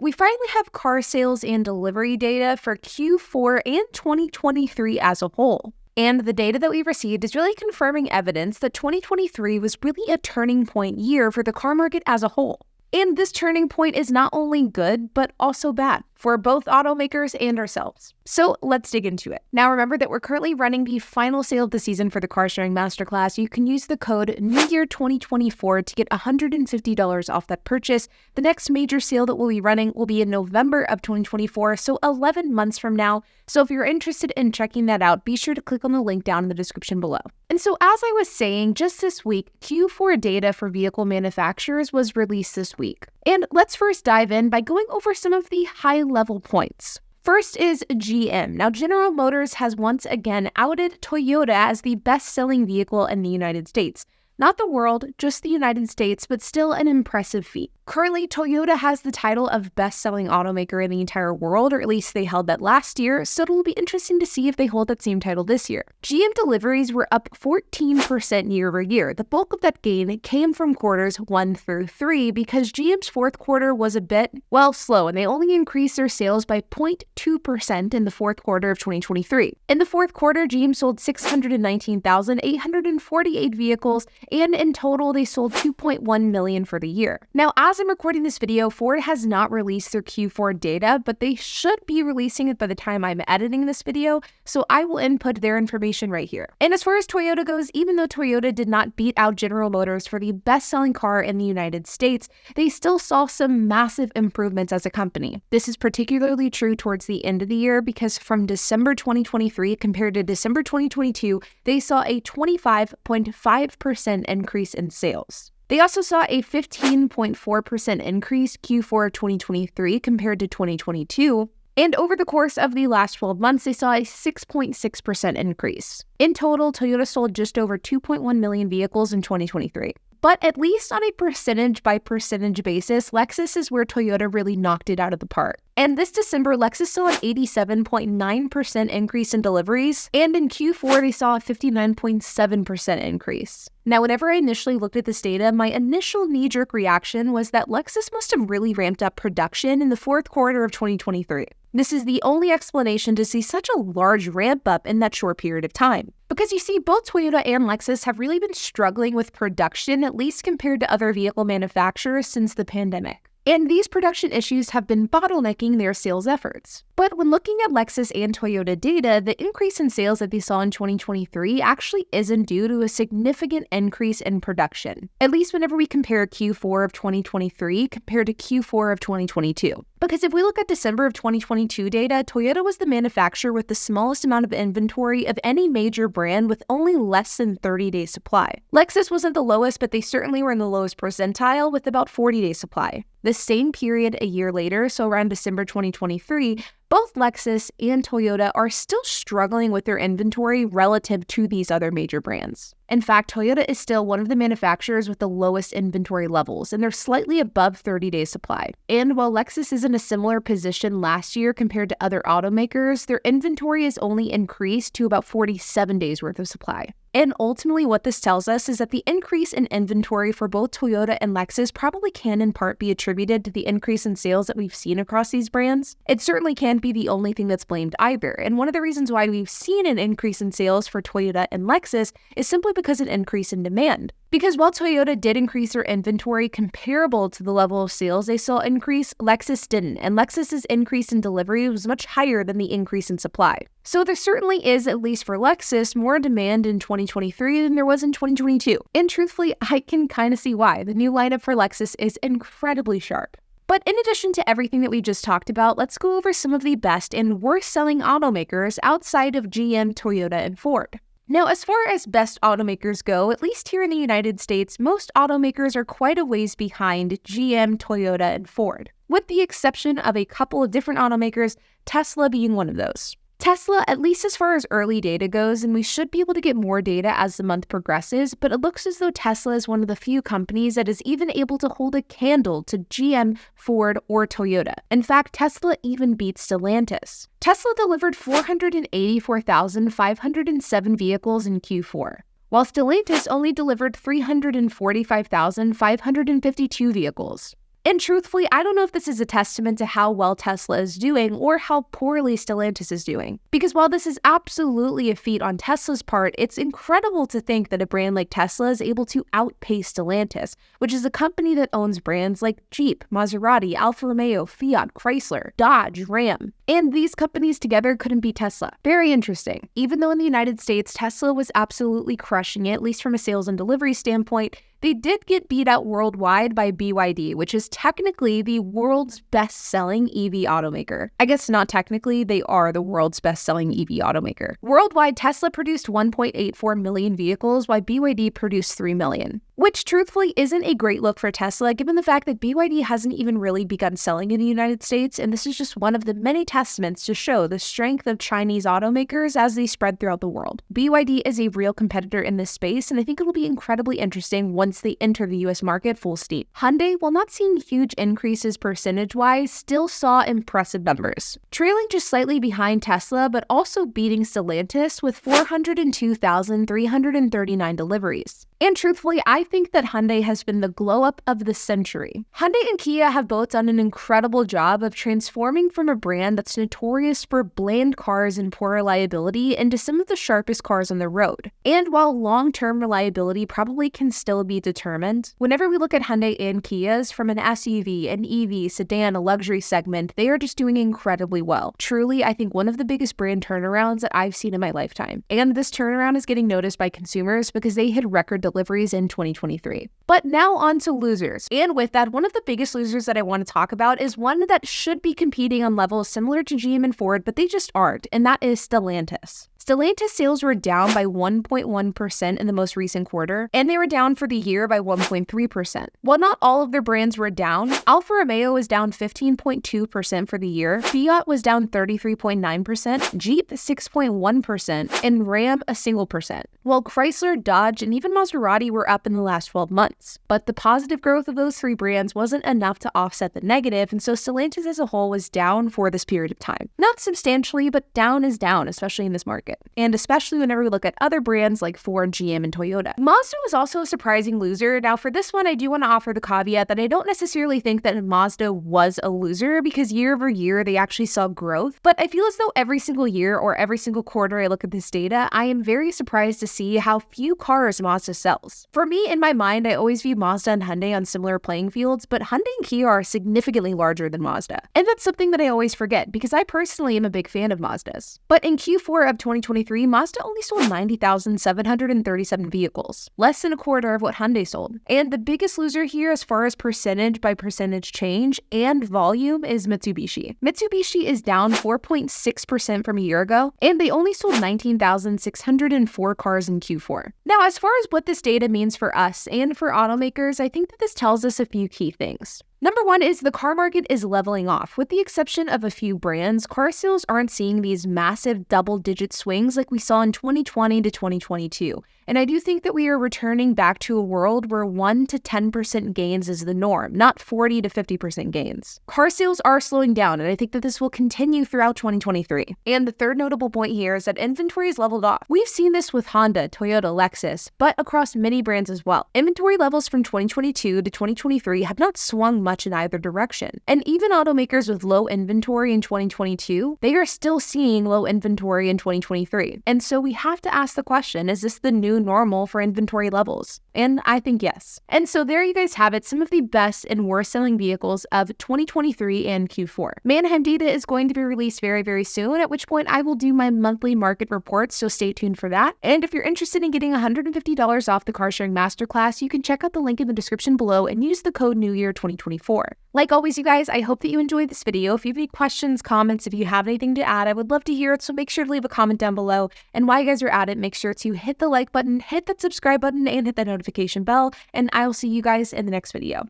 we finally have car sales and delivery data for Q4 and 2023 as a whole. And the data that we received is really confirming evidence that 2023 was really a turning point year for the car market as a whole. And this turning point is not only good, but also bad for both automakers and ourselves. So let's dig into it. Now remember that we're currently running the final sale of the season for the Car Sharing Masterclass. You can use the code NEWYEAR2024 to get $150 off that purchase. The next major sale that we'll be running will be in November of 2024, so 11 months from now. So if you're interested in checking that out, be sure to click on the link down in the description below. And so as I was saying, just this week, Q4 data for vehicle manufacturers was released this week. And let's first dive in by going over some of the high-level points. First is GM. Now, General Motors has once again outed Toyota as the best-selling vehicle in the United States. Not the world, just the United States, but still an impressive feat. Currently, Toyota has the title of best-selling automaker in the entire world, or at least they held that last year, so it'll be interesting to see if they hold that same title this year. GM deliveries were up 14% year over year. The bulk of that gain came from quarters 1 through 3 because GM's fourth quarter was a bit, slow, and they only increased their sales by 0.2% in the fourth quarter of 2023. In the fourth quarter, GM sold 619,848 vehicles, and in total, they sold 2.1 million for the year. Now, as I'm recording this video, Ford has not released their Q4 data, but they should be releasing it by the time I'm editing this video, so I will input their information right here. And as far as Toyota goes, even though Toyota did not beat out General Motors for the best-selling car in the United States, they still saw some massive improvements as a company. This is particularly true towards the end of the year because from December 2023 compared to December 2022, they saw a 25.5% increase in sales. They also saw a 15.4% increase Q4 2023 compared to 2022, and over the course of the last 12 months, they saw a 6.6% increase. In total, Toyota sold just over 2.1 million vehicles in 2023. But at least on a percentage-by-percentage basis, Lexus is where Toyota really knocked it out of the park. And this December, Lexus saw an 87.9% increase in deliveries, and in Q4, they saw a 59.7% increase. Now, whenever I initially looked at this data, my initial knee-jerk reaction was that Lexus must have really ramped up production in the fourth quarter of 2023. This is the only explanation to see such a large ramp up in that short period of time. Because you see, both Toyota and Lexus have really been struggling with production, at least compared to other vehicle manufacturers since the pandemic. And these production issues have been bottlenecking their sales efforts. But when looking at Lexus and Toyota data, the increase in sales that they saw in 2023 actually isn't due to a significant increase in production, at least whenever we compare Q4 of 2023 compared to Q4 of 2022. Because if we look at December of 2022 data, Toyota was the manufacturer with the smallest amount of inventory of any major brand with only less than 30-day supply. Lexus wasn't the lowest, but they certainly were in the lowest percentile with about 40-day supply. The same period a year later, so around December 2023, both Lexus and Toyota are still struggling with their inventory relative to these other major brands. In fact, Toyota is still one of the manufacturers with the lowest inventory levels, and they're slightly above 30-day supply. And while Lexus is in a similar position last year compared to other automakers, their inventory has only increased to about 47 days worth of supply. And ultimately, what this tells us is that the increase in inventory for both Toyota and Lexus probably can in part be attributed to the increase in sales that we've seen across these brands. It certainly can't be the only thing that's blamed either. And one of the reasons why we've seen an increase in sales for Toyota and Lexus is simply because of an increase in demand. Because while Toyota did increase their inventory comparable to the level of sales they saw increase, Lexus didn't, and Lexus's increase in delivery was much higher than the increase in supply. So there certainly is, at least for Lexus, more demand in 2023 than there was in 2022. And truthfully, I can kind of see why. The new lineup for Lexus is incredibly sharp. But in addition to everything that we just talked about, let's go over some of the best and worst selling automakers outside of GM, Toyota, and Ford. Now, as far as best automakers go, at least here in the United States, most automakers are quite a ways behind GM, Toyota, and Ford, with the exception of a couple of different automakers, Tesla being one of those. Tesla, at least as far as early data goes, and we should be able to get more data as the month progresses, but it looks as though Tesla is one of the few companies that is even able to hold a candle to GM, Ford, or Toyota. In fact, Tesla even beats Stellantis. Tesla delivered 484,507 vehicles in Q4, while Stellantis only delivered 345,552 vehicles. And truthfully, I don't know if this is a testament to how well Tesla is doing or how poorly Stellantis is doing. Because while this is absolutely a feat on Tesla's part, it's incredible to think that a brand like Tesla is able to outpace Stellantis, which is a company that owns brands like Jeep, Maserati, Alfa Romeo, Fiat, Chrysler, Dodge, Ram. And these companies together couldn't beat Tesla. Very interesting. Even though in the United States, Tesla was absolutely crushing it, at least from a sales and delivery standpoint, they did get beat out worldwide by BYD, which is technically the world's best-selling EV automaker. I guess not technically, they are the world's best-selling EV automaker. Worldwide, Tesla produced 1.84 million vehicles, while BYD produced 3 million. Which truthfully isn't a great look for Tesla, given the fact that BYD hasn't even really begun selling in the United States, and this is just one of the many testaments to show the strength of Chinese automakers as they spread throughout the world. BYD is a real competitor in this space, and I think it'll be incredibly interesting once they enter the US market full steam. Hyundai, while not seeing huge increases percentage-wise, still saw impressive numbers, trailing just slightly behind Tesla, but also beating Stellantis with 402,339 deliveries. And truthfully, I think that Hyundai has been the glow-up of the century. Hyundai and Kia have both done an incredible job of transforming from a brand that's notorious for bland cars and poor reliability into some of the sharpest cars on the road. And while long-term reliability probably can still be determined, whenever we look at Hyundai and Kias from an SUV, an EV, sedan, a luxury segment, they are just doing incredibly well. Truly, I think one of the biggest brand turnarounds that I've seen in my lifetime. And this turnaround is getting noticed by consumers because they hit record deliveries in 2023. But now on to losers. And with that, one of the biggest losers that I want to talk about is one that should be competing on levels similar to GM and Ford, but they just aren't, and that is Stellantis. Stellantis sales were down by 1.1% in the most recent quarter, and they were down for the year by 1.3%. While not all of their brands were down, Alfa Romeo was down 15.2% for the year, Fiat was down 33.9%, Jeep 6.1%, and Ram a single percent, while Chrysler, Dodge, and even Maserati were up in the last 12 months. But the positive growth of those three brands wasn't enough to offset the negative, and so Stellantis as a whole was down for this period of time. Not substantially, but down is down, especially in this market. And especially whenever we look at other brands like Ford, GM, and Toyota. Mazda was also a surprising loser. Now for this one, I do want to offer the caveat that I don't necessarily think that Mazda was a loser because year over year, they actually saw growth. But I feel as though every single year or every single quarter I look at this data, I am very surprised to see how few cars Mazda sells. For me, in my mind, I always view Mazda and Hyundai on similar playing fields, but Hyundai and Kia are significantly larger than Mazda. And that's something that I always forget because I personally am a big fan of Mazda's. But in Q4 of 2023, Mazda only sold 90,737 vehicles, less than a quarter of what Hyundai sold. And the biggest loser here as far as percentage by percentage change and volume is Mitsubishi. Mitsubishi is down 4.6% from a year ago, and they only sold 19,604 cars in Q4. Now, as far as what this data means for us and for automakers, I think that this tells us a few key things. Number one is the car market is leveling off. With the exception of a few brands, car sales aren't seeing these massive double-digit swings like we saw in 2020 to 2022. And I do think that we are returning back to a world where 1 to 10% gains is the norm, not 40 to 50% gains. Car sales are slowing down, and I think that this will continue throughout 2023. And the third notable point here is that inventory is leveled off. We've seen this with Honda, Toyota, Lexus, but across many brands as well. Inventory levels from 2022 to 2023 have not swung much in either direction. And even automakers with low inventory in 2022, they are still seeing low inventory in 2023. And so we have to ask the question, is this the new normal for inventory levels? And I think yes. And so there you guys have it, some of the best and worst selling vehicles of 2023 and Q4. Manheim data is going to be released very, very soon, at which point I will do my monthly market reports, so stay tuned for that. And if you're interested in getting $150 off the car sharing masterclass, you can check out the link in the description below and use the code NEWYEAR2024. Like always, you guys, I hope that you enjoyed this video. If you have any questions, comments, if you have anything to add, I would love to hear it, so make sure to leave a comment down below. And while you guys are at it, make sure to hit the like button, hit that subscribe button, and hit that notification bell, and I will see you guys in the next video.